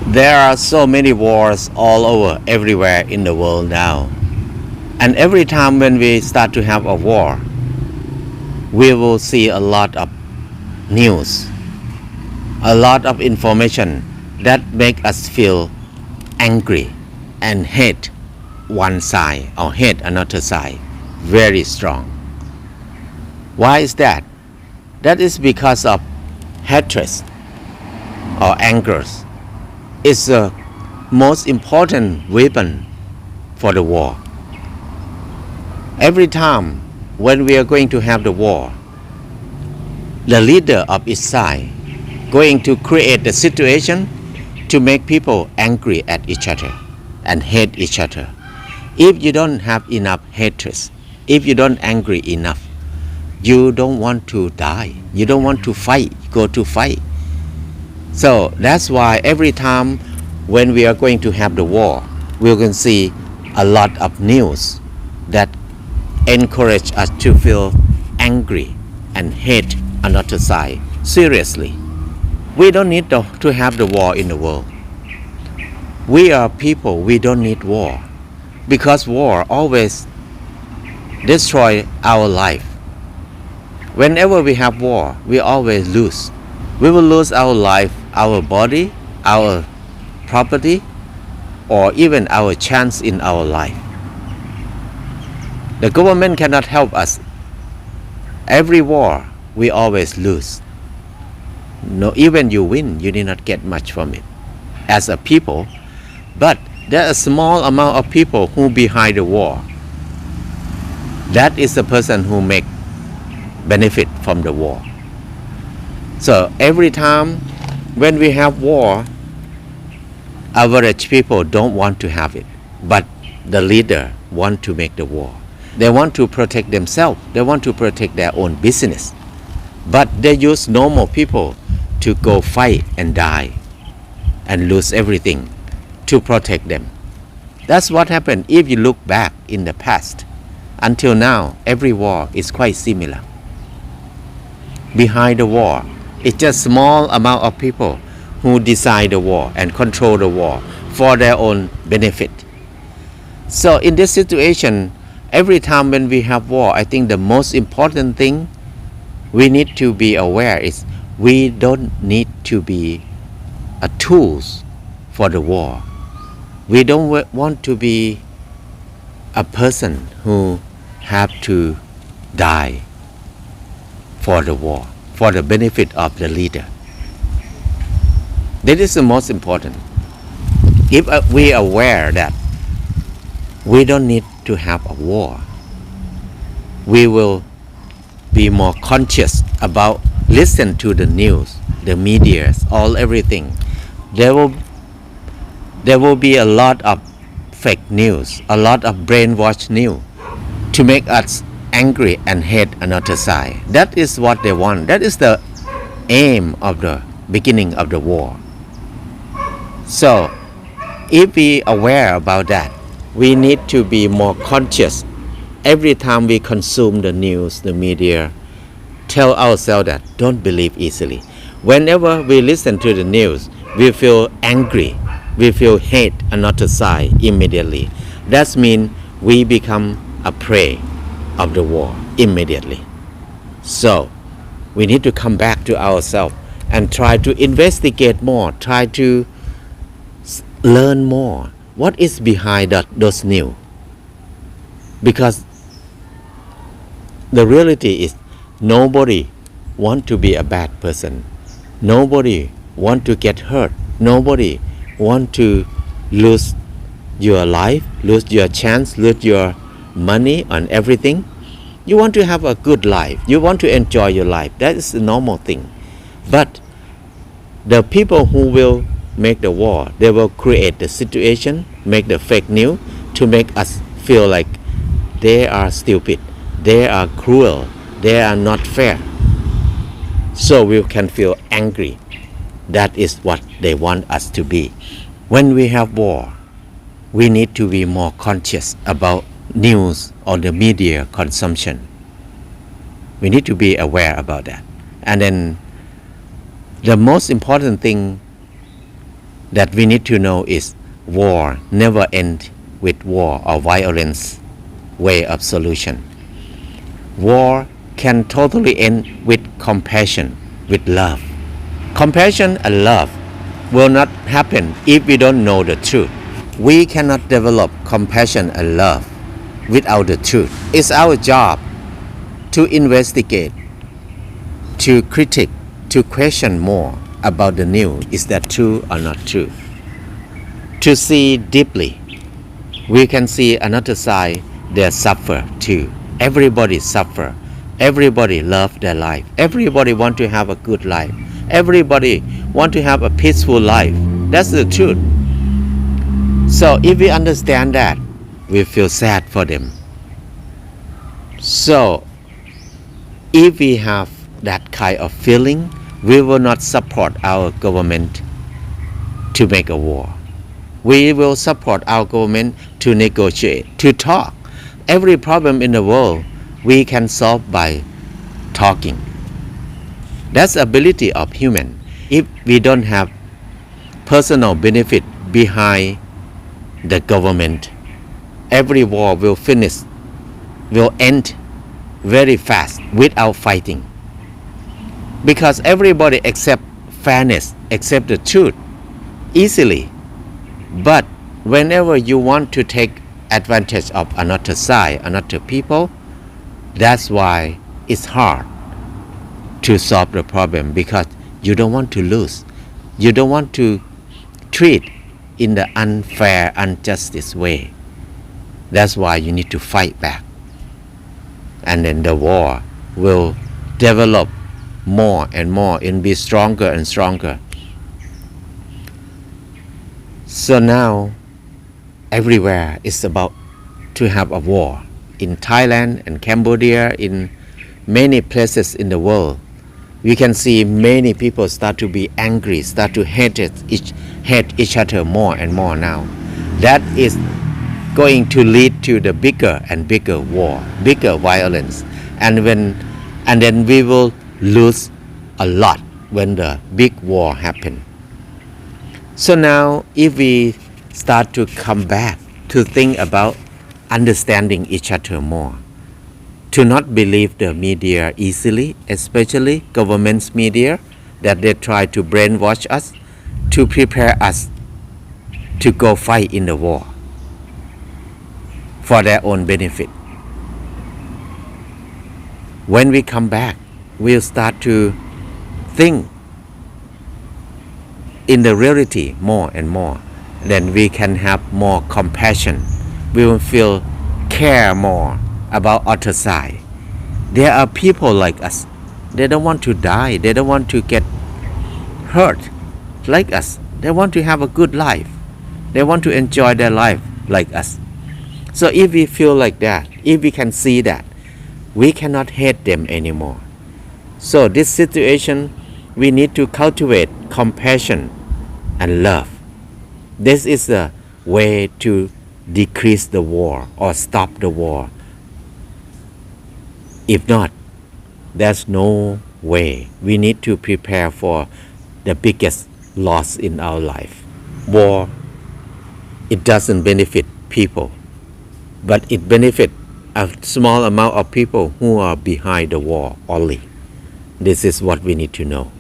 There are so many wars all over, everywhere in the world now. And every time when we start to have a war, we will see a lot of news, a lot of information that make us feel angry and hate one side or hate another side very strong. Why is that? That is because of hatred or anger. It's the most important weapon for the war. Every time when we are going to have the war, the leader of each side going to create the situation to make people angry at each other and hate each other. If you don't have enough hatred, if you don't angry enough, you don't want to die, you don't want to fight, go to fight. So that's why every time when we are going to have the war, we can see a lot of news that encourage us to feel angry and hate another side. Seriously, we don't need to have the war in the world. We are people, we don't need war, because war always destroy our life. Whenever we have war, we always lose. We will lose our life, our body, our property, or even our chance in our life. The government cannot help us. Every war, we always lose. No, even you win, you did not get much from it as a people. But there are a small amount of people who behind the war. That is the person who make benefit from the war. So every time when we have war, average people don't want to have it, but the leader want to make the war. They want to protect themselves, they want to protect their own business, but they use normal people to go fight and die and lose everything to protect them. That's what happened. If you look back in the past until now, every war is quite similar. Behind the war, it's just small amount of people who decide the war and control the war for their own benefit. So in this situation, every time when we have war, I think the most important thing we need to be aware is we don't need to be a tools for the war. We don't want to be a person who have to die for the war, for the benefit of the leader. That is the most important. If we are aware that we don't need to have a war, we will be more conscious about listen to the news, the media, everything. There will be a lot of fake news, a lot of brainwash news to make us angry and hate another side. That is what they want. That is the aim of the beginning of the war. So if we are aware about that, we need to be more conscious. Every time we consume the news, the media, tell ourselves that don't believe easily. Whenever we listen to the news, we feel angry, we feel hate another side immediately. That means we become a prey of the war immediately. So we need to come back to ourselves and try to investigate more, try to learn more. What is behind those news? Because the reality is nobody want to be a bad person. Nobody want to get hurt. Nobody want to lose your life, lose your chance, lose your money and everything. You want to have a good life. You want to enjoy your life. That is the normal thing. But the people who will make the war, they will create the situation, make the fake news to make us feel like they are stupid, they are cruel, they are not fair. So we can feel angry. That is what they want us to be. When we have war, we need to be more conscious about news or the media consumption. We need to be aware about that. And then the most important thing that we need to know is war never ends with war or violence way of solution. War can totally end with compassion, with love. Compassion and love will not happen if we don't know the truth. We cannot develop compassion and love without the truth. It's our job to investigate, to critique, to question more about the news. Is that true or not true? To see deeply. We can see another side. They suffer too. Everybody suffer. Everybody love their life. Everybody want to have a good life. Everybody want to have a peaceful life. That's the truth. So if we understand that, we feel sad for them. So if we have that kind of feeling, we will not support our government to make a war. We will support our government to negotiate, to talk. Every problem in the world we can solve by talking. That's the ability of human. If we don't have personal benefit behind the government, every war will end very fast without fighting. Because everybody accept fairness, accept the truth easily. But whenever you want to take advantage of another side, another people, that's why it's hard to solve the problem, because you don't want to lose. You don't want to treat in the unfair, unjustice way. That's why you need to fight back. And then the war will develop more and more and be stronger and stronger. So now everywhere is about to have a war. In Thailand and Cambodia, in many places in the world, we can see many people start to be angry, start to hate each other more and more now. That is going to lead to the bigger and bigger war, bigger violence. And then we will lose a lot when the big war happens. So now if we start to come back to think about understanding each other more, to not believe the media easily, especially government's media, that they try to brainwash us, to prepare us to go fight in the war for their own benefit. When we come back, we'll start to think in the reality more and more. Then we can have more compassion. We will feel care more about other side. There are people like us. They don't want to die. They don't want to get hurt like us. They want to have a good life. They want to enjoy their life like us. So if we feel like that, if we can see that, we cannot hate them anymore. So this situation, we need to cultivate compassion and love. This is the way to decrease the war or stop the war. If not, there's no way. We need to prepare for the biggest loss in our life. War, it doesn't benefit people, but it benefits a small amount of people who are behind the war only. This is what we need to know.